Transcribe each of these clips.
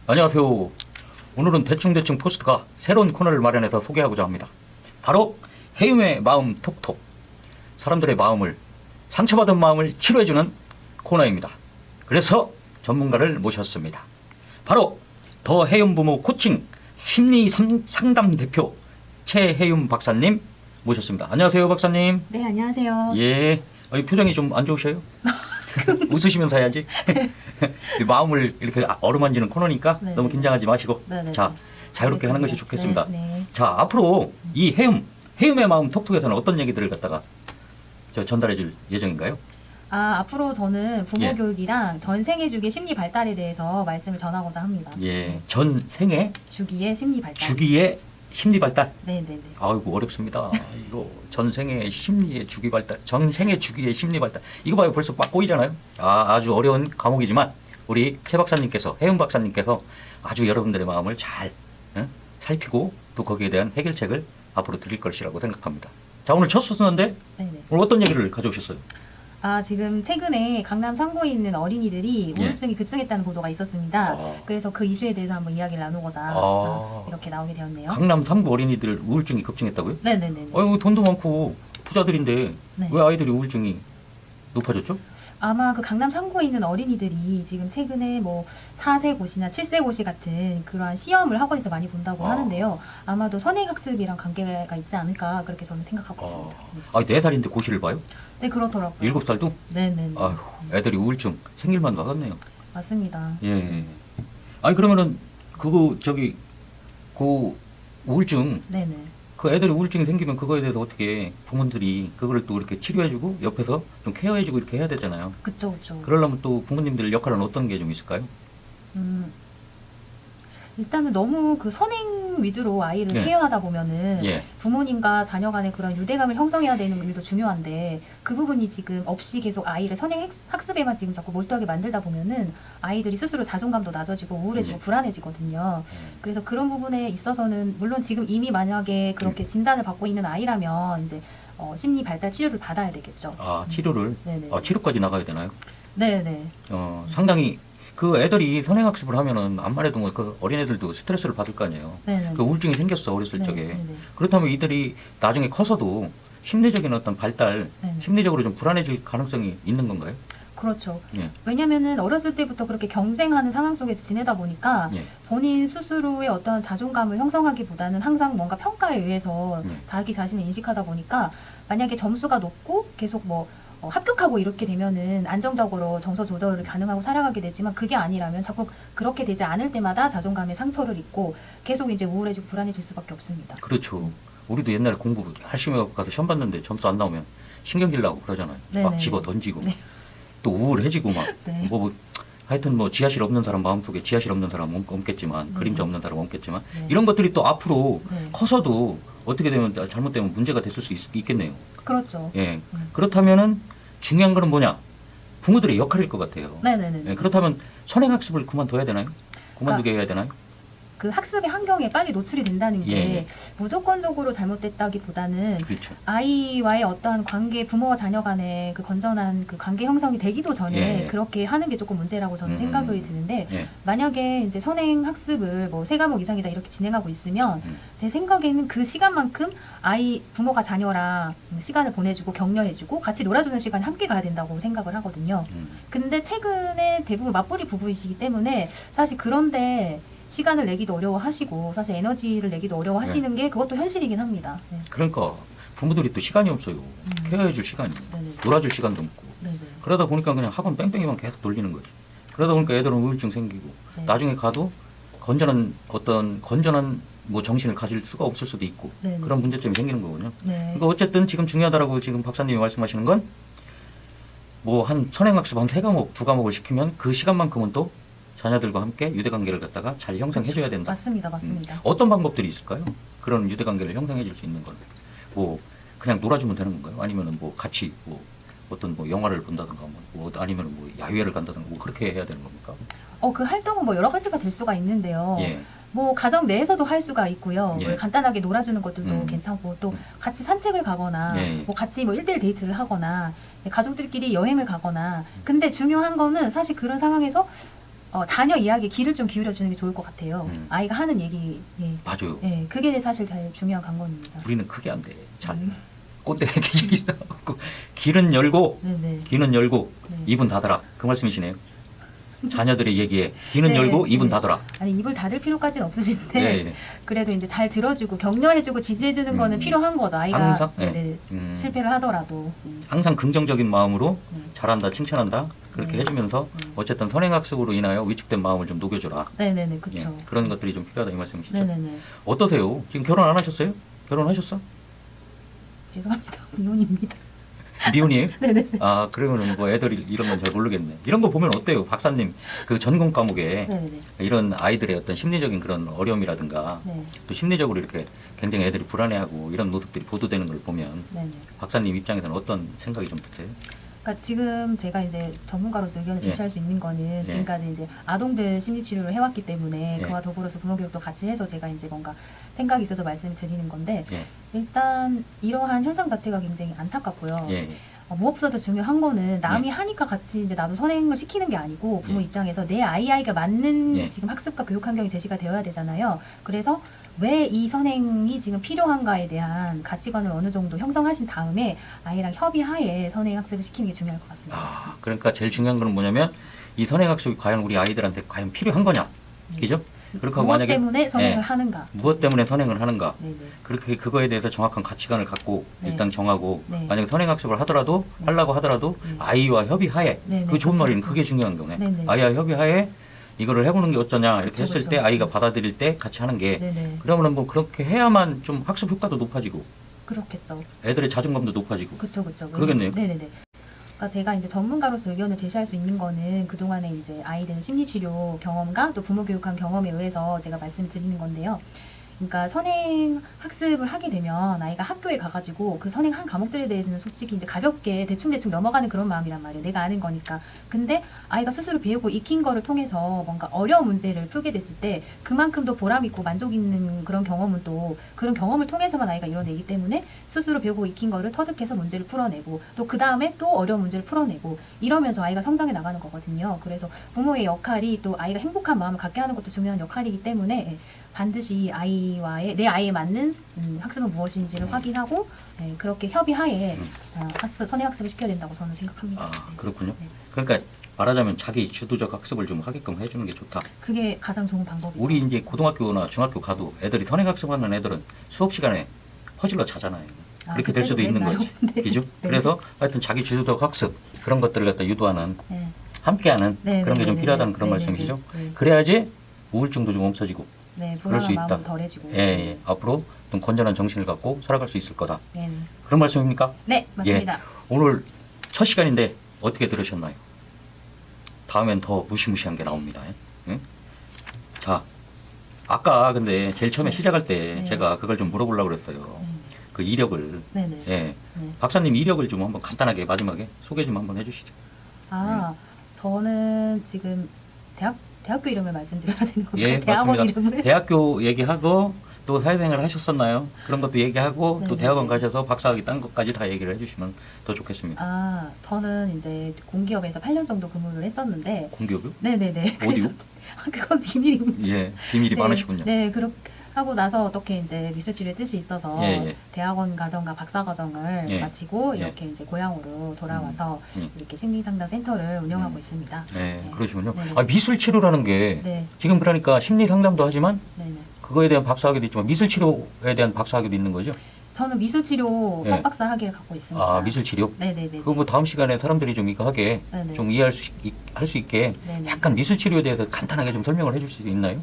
안녕하세요. 오늘은 대충대충 포스트가 새로운 코너를 마련해서 소개하고자 합니다. 바로 해움의 마음 톡톡. 사람들의 마음을, 상처받은 마음을 치료해주는 코너입니다. 그래서 전문가를 모셨습니다. 바로 더 해움 부모 코칭 심리 상담 대표 최해움 박사님 모셨습니다. 안녕하세요, 박사님. 네, 안녕하세요. 예. 표정이 좀 안 좋으셔요? 웃으시면서 해야지. 마음을 이렇게 어루만지는 코너니까 네네. 너무 긴장하지 마시고 네네네. 자, 자유롭게 하는 것이 알겠습니다. 좋겠습니다. 네. 자, 앞으로 이 해움의 마음 톡톡에서는 어떤 얘기들을 갖다가 전달해 줄 예정인가요? 앞으로 저는 부모 예. 교육이랑 전생애 주기의 심리 발달에 대해서 말씀을 전하고자 합니다. 예, 전 생애 주기의 심리 발달. 주기의 심리 발달. 네네네. 아이고 어렵습니다. 이거 전생의 심리의 주기 발달, 전생의 주기의 심리 발달. 이거 봐요, 벌써 막 꼬이잖아요. 아주 어려운 과목이지만 우리 최 박사님께서, 해움 박사님께서 아주 여러분들의 마음을 잘 살피고 또 거기에 대한 해결책을 앞으로 드릴 것이라고 생각합니다. 자, 오늘 첫 수수인데 네네. 오늘 어떤 얘기를 가져오셨어요? 지금 최근에 강남 상구에 있는 어린이들이 예. 우울증이 급증했다는 보도가 있었습니다. 그래서 그 이슈에 대해서 한번 이야기를 나누고자 이렇게 나오게 되었네요. 강남 상구 어린이들 우울증이 급증했다고요? 네네네. 돈도 많고 부자들인데 네. 왜 아이들이 우울증이 높아졌죠? 아마 그 강남 상구에 있는 어린이들이 지금 최근에 뭐 4세 고시나 7세 고시 같은 그러한 시험을 학원에서 많이 본다고 하는데요. 아마도 선행학습이랑 관계가 있지 않을까 그렇게 저는 생각하고 있습니다. 4살인데 고시를 봐요? 네, 그렇더라고요. 7살도? 네네. 아휴, 애들이 우울증 생길만 하겠네요. 맞습니다. 예. 아니 그러면은 그 우울증, 네네. 그 애들이 우울증이 생기면 그거에 대해서 어떻게 부모들이 그거를 또 이렇게 치료해주고 옆에서 좀 케어해주고 이렇게 해야 되잖아요. 그쵸, 그쵸. 그러려면 또 부모님들 역할은 어떤 게 좀 있을까요? 음, 일단은 너무 그 선행 위주로 아이를 네. 케어하다 보면은 예. 부모님과 자녀 간의 그런 유대감을 형성해야 되는 일도 중요한데 그 부분이 지금 없이 계속 아이를 선행 학습에만 지금 자꾸 몰두하게 만들다 보면은 아이들이 스스로 자존감도 낮아지고 우울해지고 불안해지거든요. 그래서 그런 부분에 있어서는 물론 지금 이미 만약에 그렇게 진단을 받고 있는 아이라면 이제 심리 발달 치료를 받아야 되겠죠. 치료를? 네네. 치료까지 나가야 되나요? 네네. 상당히 그 애들이 선행학습을 하면은 암만 해도 그 어린애들도 스트레스를 받을 거 아니에요. 네네. 그 우울증이 생겼어, 어렸을 네, 적에. 네네. 그렇다면 이들이 나중에 커서도 심리적인 어떤 발달, 네네. 심리적으로 좀 불안해질 가능성이 있는 건가요? 그렇죠. 예. 왜냐면은 어렸을 때부터 그렇게 경쟁하는 상황 속에서 지내다 보니까 예. 본인 스스로의 어떤 자존감을 형성하기보다는 항상 뭔가 평가에 의해서 자기 자신을 인식하다 보니까 만약에 점수가 높고 계속 뭐 합격하고 이렇게 되면은 안정적으로 정서 조절을 가능하고 살아가게 되지만 그게 아니라면 자꾸 그렇게 되지 않을 때마다 자존감에 상처를 입고 계속 이제 우울해지고 불안해질 수밖에 없습니다. 그렇죠. 우리도 옛날에 공부 열심히 하고 가서 시험 봤는데 점수 안 나오면 신경질 나고 그러잖아요. 네네. 막 집어 던지고 네. 또 우울해지고 막 네. 하여튼 지하실 없는 사람 마음속에 지하실 없는 사람 없겠지만 그림자 없는 사람 없겠지만 네. 이런 것들이 또 앞으로 네. 커서도 어떻게 되면 잘못되면 문제가 됐을 수 있겠네요. 그렇죠. 예. 그렇다면은 중요한 거는 뭐냐? 부모들의 역할일 것 같아요. 네네네. 예, 그렇다면 선행학습을 그만둬야 되나요? 그만두게 해야 되나요? 그 학습의 환경에 빨리 노출이 된다는 게 예. 무조건적으로 잘못됐다기보다는 그렇죠. 아이와의 어떠한 관계, 부모와 자녀 간의 그 건전한 그 관계 형성이 되기도 전에 예. 그렇게 하는 게 조금 문제라고 저는 생각이 드는데 예. 만약에 이제 선행 학습을 뭐 3과목 이상이다 이렇게 진행하고 있으면 제 생각에는 그 시간만큼 부모가 자녀랑 시간을 보내주고 격려해주고 같이 놀아주는 시간이 함께 가야 된다고 생각을 하거든요. 근데 최근에 대부분 맞벌이 부부이시기 때문에 사실 그런데 시간을 내기도 어려워하시고 사실 에너지를 내기도 어려워하시는 게 그것도 현실이긴 합니다. 네. 그러니까 부모들이 또 시간이 없어요. 케어해줄 시간이. 네네. 놀아줄 시간도 없고. 네네. 그러다 보니까 그냥 학원 뺑뺑이만 계속 돌리는 거지. 그러다 보니까 애들은 우울증 생기고 네. 나중에 가도 건전한 정신을 가질 수가 없을 수도 있고 네네. 그런 문제점이 생기는 거거든요. 네. 그러니까 어쨌든 지금 중요하다라고 지금 박사님이 말씀하시는 건 한 선행학습 한 3과목, 2과목을 시키면 그 시간만큼은 또 자녀들과 함께 유대관계를 갖다가 잘 형성해줘야 된다. 맞습니다. 맞습니다. 어떤 방법들이 있을까요? 그런 유대관계를 형성해줄 수 있는 건 그냥 놀아주면 되는 건가요? 아니면은 같이 어떤 영화를 본다든가 아니면 야유회를 간다든가 그렇게 해야 되는 겁니까? 그 활동은 뭐 여러 가지가 될 수가 있는데요. 예. 뭐 가정 내에서도 할 수가 있고요. 예. 뭐 간단하게 놀아주는 것들도 괜찮고 또 같이 산책을 가거나 예. 뭐 같이 1대1 데이트를 하거나 가족들끼리 여행을 가거나 근데 중요한 거는 사실 그런 상황에서 자녀 이야기에 귀를 좀 기울여 주는 게 좋을 것 같아요. 아이가 하는 얘기, 예. 맞아요. 예, 그게 사실 제일 중요한 관건입니다. 우리는 그게 안 돼. 잘 꼰대 기질이 있어갖고 귀는 열고 네네. 귀는 열고 네. 입은 닫아라. 그 말씀이시네요. 자녀들의 얘기에 귀는 네, 열고 입은 네. 닫아라. 아니 입을 닫을 필요까지는 없으신데 네, 네. 그래도 이제 잘 들어주고 격려해주고 지지해주는 거는 필요한 거죠. 아이가 항상 네네, 실패를 하더라도. 항상 긍정적인 마음으로 네. 잘한다, 칭찬한다 그렇게 네. 해주면서 어쨌든 선행학습으로 인하여 위축된 마음을 좀 녹여줘라. 네네네, 예, 그렇죠. 그런 것들이 좀 필요하다 이 말씀이시죠. 네네네. 어떠세요? 지금 결혼 안 하셨어요? 결혼하셨어? 죄송합니다. 미혼입니다. 미혼이에요? 네네. 아 그러면은 뭐 애들이 이런 건 잘 모르겠네. 이런 거 보면 어때요, 박사님? 그 전공 과목에 네네. 이런 아이들의 어떤 심리적인 그런 어려움이라든가 네. 또 심리적으로 이렇게 굉장히 애들이 불안해하고 이런 모습들이 보도되는 걸 보면 네네. 박사님 입장에서는 어떤 생각이 좀 드세요? 그러니까 지금 제가 이제 전문가로서 의견을 예. 제시할 수 있는 거는 예. 지금까지 이제 아동들 심리 치료를 해왔기 때문에 예. 그와 더불어서 부모 교육도 같이 해서 제가 이제 뭔가 생각이 있어서 말씀을 드리는 건데 예, 일단 이러한 현상 자체가 굉장히 안타깝고요. 예, 무엇보다도 중요한 거는 남이 하니까 같이 이제 나도 선행을 시키는 게 아니고 부모 예. 입장에서 내 아이가 맞는 예. 지금 학습과 교육 환경이 제시가 되어야 되잖아요. 그래서 왜 이 선행이 지금 필요한가에 대한 가치관을 어느 정도 형성하신 다음에 아이랑 협의하에 선행 학습을 시키는 게 중요할 것 같습니다. 아, 그러니까 제일 중요한 거는 뭐냐면 이 선행학습이 과연 우리 아이들한테 과연 필요한 거냐, 그죠? 그렇게 하고 무엇 만약에 때문에 선행을 예. 하는가? 무엇 때문에 선행을 하는가, 네네. 그렇게 그거에 대해서 정확한 가치관을 갖고 네. 일단 정하고 네. 만약에 선행학습을 하더라도 네. 하려고 하더라도 네. 아이와 협의하에 네네, 그 좋은 그쵸, 말이는 그쵸. 그게 중요한 거네. 네네. 아이와 협의하에 이거를 해보는 게 어쩌냐 이렇게 그쵸, 했을 그쵸. 때 아이가 받아들일 때 같이 하는 게 네네. 그러면은 뭐 그렇게 해야만 좀 학습 효과도 높아지고 그렇겠죠. 애들의 자존감도 높아지고 그쵸, 그쵸. 그러겠네요. 네네네. 그러니까 제가 이제 전문가로서 의견을 제시할 수 있는 거는 그동안에 이제 아이들 심리치료 경험과 또 부모 교육한 경험에 의해서 제가 말씀드리는 건데요. 그러니까 선행 학습을 하게 되면 아이가 학교에 가가지고 그 선행한 과목들에 대해서는 솔직히 이제 가볍게 대충대충 넘어가는 그런 마음이란 말이에요. 내가 아는 거니까. 근데 아이가 스스로 배우고 익힌 거를 통해서 뭔가 어려운 문제를 풀게 됐을 때 그만큼 더 보람 있고 만족 있는 그런 경험은 또 그런 경험을 통해서만 아이가 이뤄내기 때문에 스스로 배우고 익힌 거를 터득해서 문제를 풀어내고 또 그 다음에 또 어려운 문제를 풀어내고 이러면서 아이가 성장해 나가는 거거든요. 그래서 부모의 역할이 또 아이가 행복한 마음을 갖게 하는 것도 중요한 역할이기 때문에 반드시 아이와의 내 아이에 맞는 학습은 무엇인지를 확인하고 그렇게 협의하에 선행 학습을 시켜야 된다고 저는 생각합니다. 아 네. 그렇군요. 네. 그러니까 말하자면 자기 주도적 학습을 좀 하게끔 해주는 게 좋다. 그게 가장 좋은 방법이죠. 우리 이제 고등학교나 중학교 가도 애들이 선행학습하는 애들은 수업 시간에 허질러 자잖아요. 그렇게 될 수도 그때도 있는 그랬나요? 거지. 네. 그죠? 네. 그래서 하여튼 자기 주도적 학습 그런 것들을 갖다 유도하는 네. 함께하는 네, 그런 게 네, 좀 네, 필요하다는 네, 그런 네, 말씀이시죠? 네, 네. 그래야지 우울증도 좀 없어지고 네, 그럴 수 불안한 있다. 마음은 덜해지고. 예, 예. 앞으로 좀 건전한 정신을 갖고 살아갈 수 있을 거다. 네, 네. 그런 말씀입니까? 네, 맞습니다. 오늘 첫 시간인데 어떻게 들으셨나요? 다음엔 더 무시무시한 게 나옵니다. 응? 자, 아까 근데 제일 처음에 네. 시작할 때 네. 제가 그걸 좀 물어보려고 그랬어요. 그 이력을. 네, 네. 예. 네. 박사님 이력을 좀 한번 간단하게 마지막에 소개 좀 한번 해주시죠. 아, 저는 지금 대학교 이름을 말씀드려야 되는 건가요? 예, 대학원 맞습니다. 이름을? 대학교 얘기하고 또 사회생활 하셨었나요? 그런 것도 얘기하고 또 네네네. 대학원 가셔서 박사학위 딴 것까지 다 얘기를 해주시면 더 좋겠습니다. 아, 저는 이제 공기업에서 8년 정도 근무를 했었는데, 공기업요? 네네네. 어디요? 그건 비밀입니다. 예, 비밀이 많으시군요. 네, 그렇게 하고 나서 어떻게 이제 미술치료의 뜻이 있어서 예, 예. 대학원 과정과 박사 과정을 예. 마치고 예. 이렇게 이제 고향으로 돌아와서 이렇게 심리상담 센터를 운영하고 있습니다. 네, 네. 그러시군요. 네네. 아, 미술 치료라는 게 네, 지금 그러니까 심리 상담도 하지만 네네. 그거에 대한 박사학위도 있지만 미술 치료에 대한 박사학위도 있는 거죠? 저는 미술치료 예. 석박사 학위를 갖고 있습니다. 아, 미술 치료? 네네네. 그거 뭐 다음 시간에 사람들이 좀 이거 하게 네네. 좀 이해할 할 수 있게 네네. 약간 미술 치료에 대해서 간단하게 좀 설명을 해줄 수 있나요?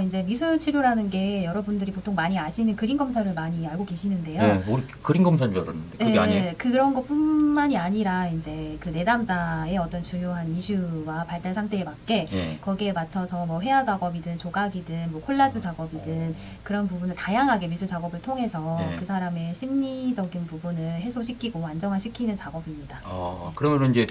이제 미술 치료라는 게 여러분들이 보통 많이 아시는 그림 검사를 많이 알고 계시는데요. 네, 우리 그림 검사인 줄 알았는데 그게 아니에요. 그런 것뿐만이 아니라 이제 그 내담자의 어떤 주요한 이슈와 발달 상태에 맞게 예. 거기에 맞춰서 뭐 회화 작업이든 조각이든 뭐 콜라주 작업이든 그런 부분을 다양하게 미술 작업을 통해서 네. 그 사람의 심리적인 부분을 해소시키고 안정화시키는 작업입니다. 아, 그러면은 이제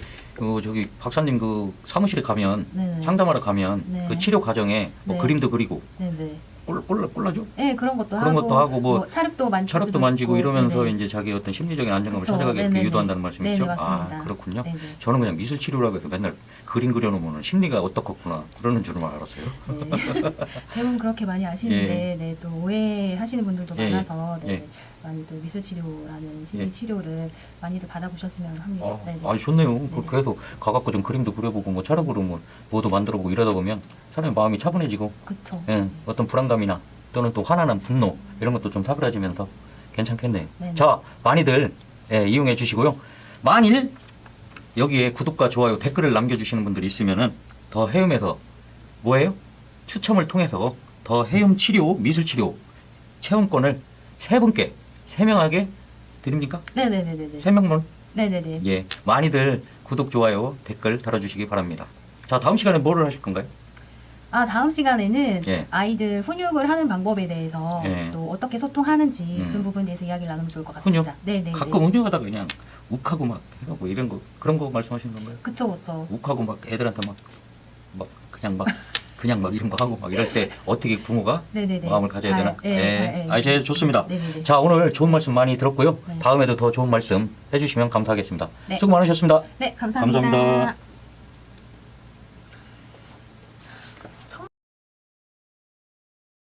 저기 박사님 그 사무실에 가면 네네. 상담하러 가면 네. 그 치료 과정에 뭐 네. 그림도 그리고 네네. 꼴라죠? 네, 그런 것도 그런 하고, 것도 하고 뭐 차력도 만질 차력도 수도 만지고 있고. 이러면서 네네. 이제 자기 어떤 심리적인 안정감을 그쵸. 찾아가게 네네네. 유도한다는 말씀이시죠? 네네, 맞습니다. 아, 그렇군요. 네네. 저는 그냥 미술 치료라고 해서 맨날 그림 그려놓으면 심리가 어떻겠구나 그러는 줄만 알았어요. 네. 대부분 그렇게 많이 아시는데, 네, 또 오해하시는 분들도 예, 많아서, 네, 예. 많이 또 미술 치료라는 심리 예. 치료를 많이들 받아보셨으면 합니다. 네, 네. 좋네요. 네네. 그렇게 해서 가갖고 좀 그림도 그려보고 뭐 차력으로 뭐 뭐도 만들어보고 이러다 보면 사람의 마음이 차분해지고 그쵸. 예, 어떤 불안감이나 또는 또 화나는 분노 이런 것도 좀 사그라지면서 괜찮겠네요. 네네. 자, 많이들 이용해 주시고요. 만일 여기에 구독과 좋아요 댓글을 남겨주시는 분들이 있으면은 더 해움에서 뭐예요? 추첨을 통해서 더 해움 치료 미술 치료 체험권을 3분께 3명하게 드립니까? 네네네네. 3명만 네네네. 예, 많이들 구독, 좋아요, 댓글 달아주시기 바랍니다. 자, 다음 시간에 뭐를 하실 건가요? 다음 시간에는 예. 아이들 훈육을 하는 방법에 대해서 예. 또 어떻게 소통하는지 그런 부분에 대해서 이야기를 나누면 좋을 것 훈육? 같습니다. 네네. 가끔 운영하다가 그냥 욱하고 막 해가고 이런 거 그런 거 말씀하시는 건가요? 그쵸, 그쵸. 욱하고 막 애들한테 막 그냥 막 이런 거 하고 막 이럴 때 어떻게 부모가 네네네. 마음을 가져야 되나? 잘, 좋습니다. 네네네. 자, 오늘 좋은 말씀 많이 들었고요. 네. 다음에도 더 좋은 말씀 해주시면 감사하겠습니다. 네. 수고 많으셨습니다. 네, 감사합니다. 감사합니다.